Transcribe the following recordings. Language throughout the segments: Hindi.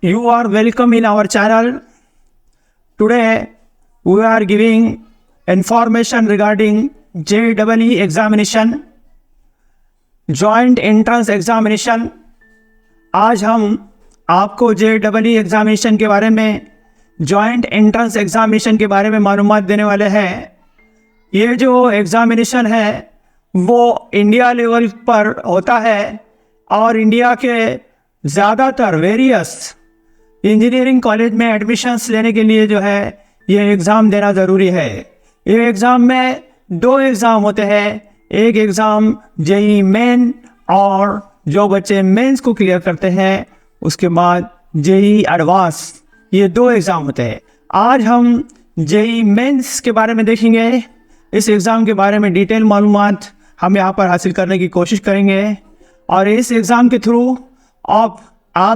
You are welcome in our channel. Today we are giving information regarding JEE examination, Joint Entrance Examination. आज हम आपको JEE एग्जामिनेशन के बारे में, जॉइंट एंट्रेंस एग्जामिनेशन के बारे में मालूमात देने वाले हैं। ये जो एग्ज़ामिनेशन है वो इंडिया लेवल पर होता है और इंडिया के ज़्यादातर वेरियस इंजीनियरिंग कॉलेज में एडमिशन्स लेने के लिए जो है ये एग्ज़ाम देना ज़रूरी है। ये एग्ज़ाम में दो एग्ज़ाम होते हैं, एक एग्ज़ाम JEE मेन, और जो बच्चे मेंस को क्लियर करते हैं उसके बाद JEE एडवांस, ये दो एग्ज़ाम होते हैं। आज हम JEE मेंस के बारे में देखेंगे। इस एग्ज़ाम के बारे में डिटेल मालूमात हम यहाँ पर हासिल करने की कोशिश करेंगे और इस एग्ज़ाम के थ्रू आप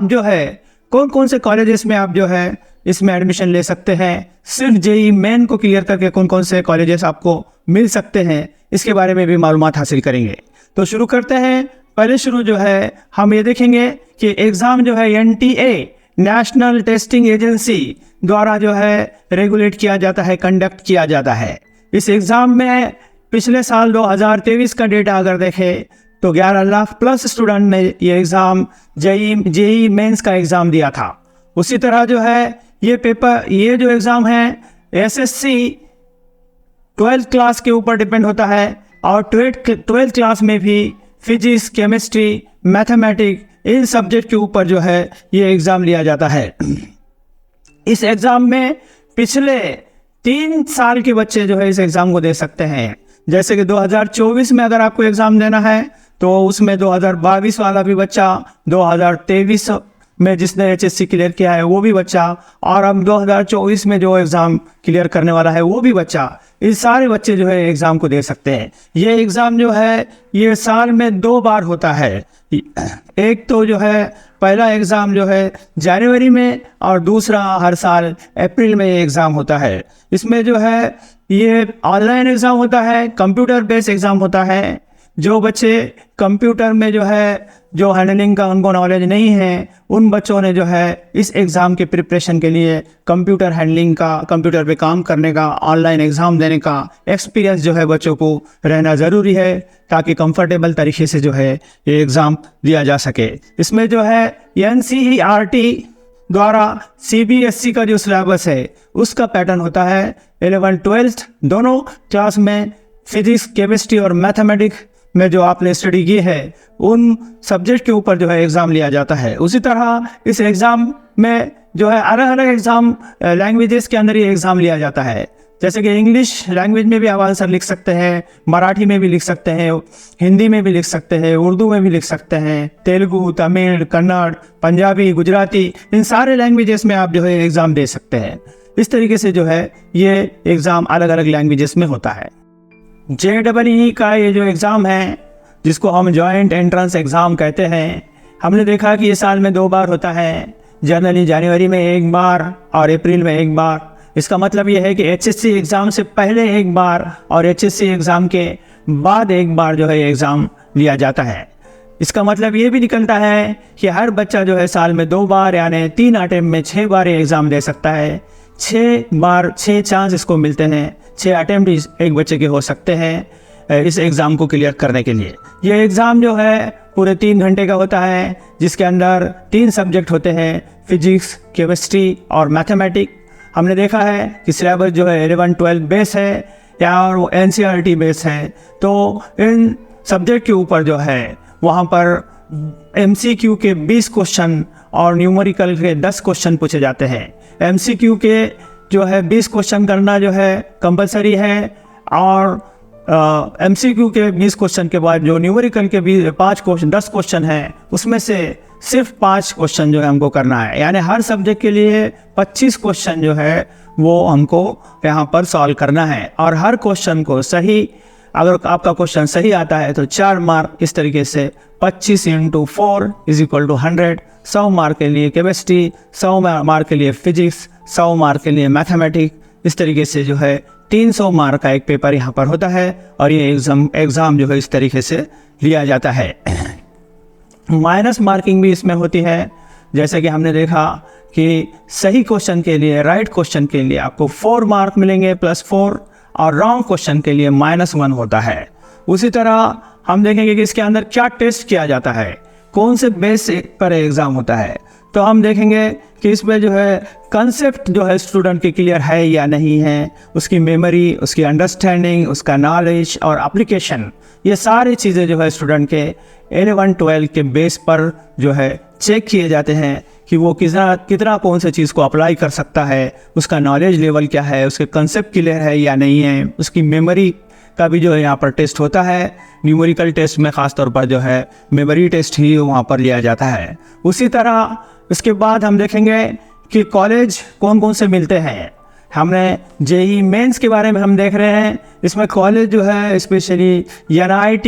जो है कौन कौन से कॉलेजेस में आप जो है इसमें एडमिशन ले सकते हैं, सिर्फ JEE मेन को क्लियर करके कौन कौन से कॉलेजेस आपको मिल सकते हैं, इसके बारे में भी मालूमात हासिल करेंगे। तो शुरू करते हैं। पहले शुरू जो है हम ये देखेंगे कि एग्ज़ाम जो है NTA नेशनल टेस्टिंग एजेंसी द्वारा जो है रेगुलेट किया जाता है, कंडक्ट किया जाता है। इस एग्ज़ाम में पिछले साल 2023 का डेटा अगर देखें तो 11 लाख प्लस स्टूडेंट ने ये एग्ज़ाम JEE मेंस का एग्ज़ाम दिया था। उसी तरह जो है ये जो एग्ज़ाम है SSC 12th क्लास के ऊपर डिपेंड होता है और 12th क्लास में भी फिजिक्स, केमिस्ट्री, मैथमेटिक्स, इन सब्जेक्ट के ऊपर जो है ये एग्ज़ाम लिया जाता है। इस एग्ज़ाम में पिछले 3 साल के बच्चे जो है इस एग्ज़ाम को दे सकते हैं। जैसे कि 2024 में अगर आपको एग्ज़ाम देना है तो उसमें 2022 वाला भी बच्चा, 2023 में जिसने HSC क्लियर किया है वो भी बच्चा, और अब 2024 में जो एग्ज़ाम क्लियर करने वाला है वो भी बच्चा, इस सारे बच्चे जो है एग्ज़ाम को दे सकते हैं। ये एग्ज़ाम जो है ये साल में 2 बार होता है। एक तो जो है पहला एग्ज़ाम जो है जनवरी में और दूसरा हर साल अप्रैल में ये एग्ज़ाम होता है। इसमें जो है ये ऑनलाइन एग्ज़ाम होता है, कंप्यूटर बेस्ड एग्ज़ाम होता है। जो बच्चे कंप्यूटर में जो है जो हैंडलिंग का उनको नॉलेज नहीं है उन बच्चों ने जो है इस एग्ज़ाम के प्रिपरेशन के लिए कंप्यूटर हैंडलिंग का, कंप्यूटर पे काम करने का, ऑनलाइन एग्ज़ाम देने का एक्सपीरियंस जो है बच्चों को रहना ज़रूरी है ताकि कंफर्टेबल तरीके से जो है ये एग्ज़ाम दिया जा सके। इसमें जो है NCERT द्वारा CBSE का जो सिलेबस है उसका पैटर्न होता है 11th 12th दोनों क्लास में फिजिक्स, केमिस्ट्री और मैथमेटिक्स में जो आपने स्टडी की है उन सब्जेक्ट के ऊपर जो है एग्ज़ाम लिया जाता है। उसी तरह इस एग्ज़ाम में जो है अलग अलग एग्ज़ाम लैंग्वेजेस के अंदर ये एग्ज़ाम लिया जाता है। जैसे कि इंग्लिश लैंग्वेज में भी आप आंसर लिख सकते हैं, मराठी में भी लिख सकते हैं, हिंदी में भी लिख सकते हैं, उर्दू में भी लिख सकते हैं, तेलुगु, तमिल, कन्नड़, पंजाबी, गुजराती, इन सारे लैंग्वेजेस में आप जो है एग्ज़ाम दे सकते हैं। इस तरीके से जो है ये एग्ज़ाम अलग अलग लैंग्वेजेस में होता है। JEE का ये जो एग्ज़ाम है जिसको हम जॉइंट एंट्रेंस एग्ज़ाम कहते हैं, हमने देखा कि ये साल में 2 बार होता है, जनवरी में 1 बार और अप्रैल में 1 बार। इसका मतलब ये है कि HSC एग्ज़ाम से पहले 1 बार और HSC एग्ज़ाम के बाद 1 बार जो है एग्ज़ाम लिया जाता है। इसका मतलब ये भी निकलता है कि हर बच्चा जो है साल में 2 बार यानी 3 अटेम्प्ट में 6 बार ये एग्ज़ाम दे सकता है। 6 चांस इसको मिलते हैं, 6 अटेम्प्ट एक बच्चे के हो सकते हैं इस एग्ज़ाम को क्लियर करने के लिए। ये एग्ज़ाम जो है पूरे 3 घंटे का होता है जिसके अंदर 3 सब्जेक्ट होते हैं, फिजिक्स, केमिस्ट्री और मैथमेटिक्स। हमने देखा है कि सिलेबस जो है 11th 12th बेस है या और वो NCERT बेस है। तो इन सब्जेक्ट के ऊपर जो है वहाँ पर MCQ के 20 क्वेश्चन और न्यूमेरिकल के 10 क्वेश्चन पूछे जाते हैं। MCQ के जो है 20 क्वेश्चन करना जो है कंपलसरी है और MCQ के 20 क्वेश्चन के बाद जो न्यूमेरिकल के 10 क्वेश्चन हैं उसमें से सिर्फ 5 क्वेश्चन जो है हमको करना है। यानी हर सब्जेक्ट के लिए 25 क्वेश्चन जो है वो हमको यहाँ पर सॉल्व करना है और हर क्वेश्चन को सही, अगर आपका क्वेश्चन सही आता है तो 4 मार्क। इस तरीके से 25 × 4 = 100। 100 मार्क के लिए केमिस्ट्री, 100 मार्क के लिए फिजिक्स, 100 मार्क के लिए मैथमेटिक्स। इस तरीके से जो है 300 मार्क का एक पेपर यहाँ पर होता है और ये एग्ज़ाम जो है इस तरीके से लिया जाता है। माइनस मार्किंग भी इसमें होती है। जैसे कि हमने देखा कि सही क्वेश्चन के लिए, राइट क्वेश्चन के लिए आपको 4 मार्क मिलेंगे +4, और रॉन्ग क्वेश्चन के लिए -1 होता है। उसी तरह हम देखेंगे कि इसके अंदर क्या टेस्ट किया जाता है, कौन से बेस पर एग्ज़ाम होता है। तो हम देखेंगे कि इसमें जो है कंसेप्ट जो है स्टूडेंट के क्लियर है या नहीं है, उसकी मेमोरी, उसकी अंडरस्टैंडिंग, उसका नॉलेज और एप्लीकेशन, ये सारी चीज़ें जो है स्टूडेंट के 11-12 के बेस पर जो है चेक किए जाते हैं कि वो कितना कौन सी चीज़ को अप्लाई कर सकता है, उसका नॉलेज लेवल क्या है, उसके कंसेप्ट क्लियर है या नहीं है, उसकी मेमोरी का भी जो है यहाँ पर टेस्ट होता है। न्यूमेरिकल टेस्ट में ख़ास तौर पर जो है मेमोरी टेस्ट ही वहाँ पर लिया जाता है। उसी तरह इसके बाद हम देखेंगे कि कॉलेज कौन कौन से मिलते हैं। हमने जेईई मेंस के बारे में हम देख रहे हैं। इसमें कॉलेज जो है specially NIT,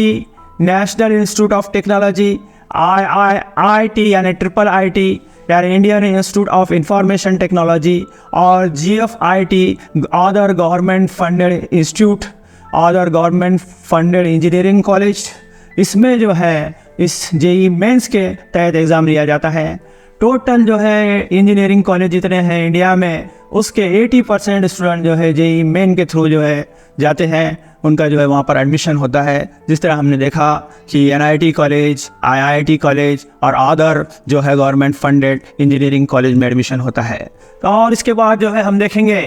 national institute of technology, IIT यानी IIIT यानी Indian institute of information technology, और GFIT other government funded institute, other government funded engineering college. इसमें जो है इस जेईई मेंस के तहत एग्ज़ाम लिया जाता है। टोटल जो है इंजीनियरिंग कॉलेज जितने हैं इंडिया में, उसके 80% स्टूडेंट जो है जेईई मेन के थ्रू जो है जाते हैं, उनका जो है वहाँ पर एडमिशन होता है। जिस तरह हमने देखा कि NIT कॉलेज, IIT कॉलेज और अदर जो है गवर्नमेंट फंडेड इंजीनियरिंग कॉलेज में एडमिशन होता है। तो और इसके बाद जो है हम देखेंगे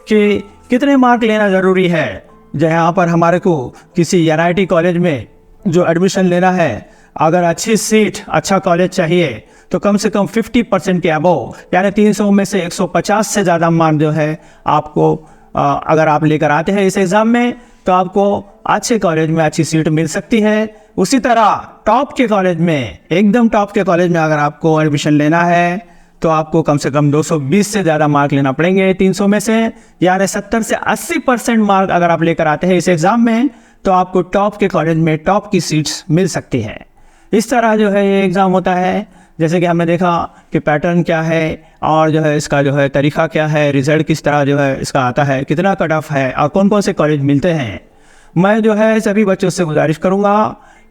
कि कितने मार्क लेना ज़रूरी है। जहाँ पर हमारे को किसी NIT कॉलेज में जो एडमिशन लेना है, अगर अच्छी सीट, अच्छा कॉलेज चाहिए तो कम से कम 50% के अबव यानी 300 में से 150 से ज़्यादा मार्क जो है आपको अगर आप लेकर आते हैं इस एग्ज़ाम में, तो आपको अच्छे कॉलेज में अच्छी सीट मिल सकती है। उसी तरह टॉप के कॉलेज में, एकदम टॉप के कॉलेज में अगर आपको एडमिशन लेना है तो आपको कम से कम 220 से ज़्यादा मार्क लेना पड़ेंगे 300 में से, यानी 70 से 80% मार्क अगर आप लेकर आते हैं इस एग्ज़ाम में, तो आपको टॉप के कॉलेज में टॉप की सीट्स मिल सकती हैं। इस तरह जो है ये एग्ज़ाम होता है। जैसे कि हमने देखा कि पैटर्न क्या है और जो है इसका जो है तरीका क्या है, रिज़ल्ट किस तरह जो है इसका आता है, कितना कट ऑफ है और कौन कौन से कॉलेज मिलते हैं। मैं जो है सभी बच्चों से गुजारिश करूँगा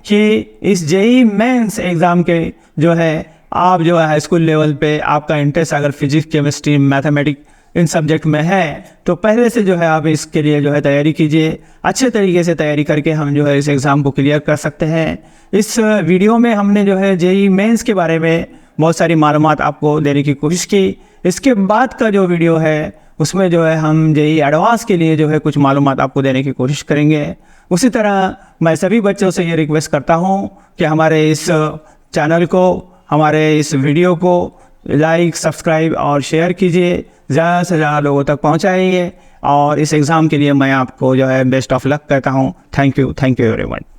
कि इस जेईई मेंस एग्ज़ाम के जो है आप जो है हाई स्कूल लेवल पे आपका इंटरेस्ट अगर फिजिक्स, केमिस्ट्री, मैथमेटिक्स इन सब्जेक्ट में है तो पहले से जो है आप इसके लिए जो है तैयारी कीजिए। अच्छे तरीके से तैयारी करके हम जो है इस एग्ज़ाम को क्लियर कर सकते हैं। इस वीडियो में हमने जो है जेईई मेंस के बारे में बहुत सारी मालूमात आपको देने की कोशिश की। इसके बाद का जो वीडियो है उसमें जो है हम जेईई एडवांस के लिए जो है कुछ मालूमात आपको देने की कोशिश करेंगे। उसी तरह मैं सभी बच्चों से ये रिक्वेस्ट करता हूँ कि हमारे इस चैनल को, हमारे इस वीडियो को लाइक, सब्सक्राइब और शेयर कीजिए, ज़्यादा से ज़्यादा लोगों तक पहुँचाइए। और इस एग्ज़ाम के लिए मैं आपको जो है बेस्ट ऑफ लक कहता हूँ। Thank you very much.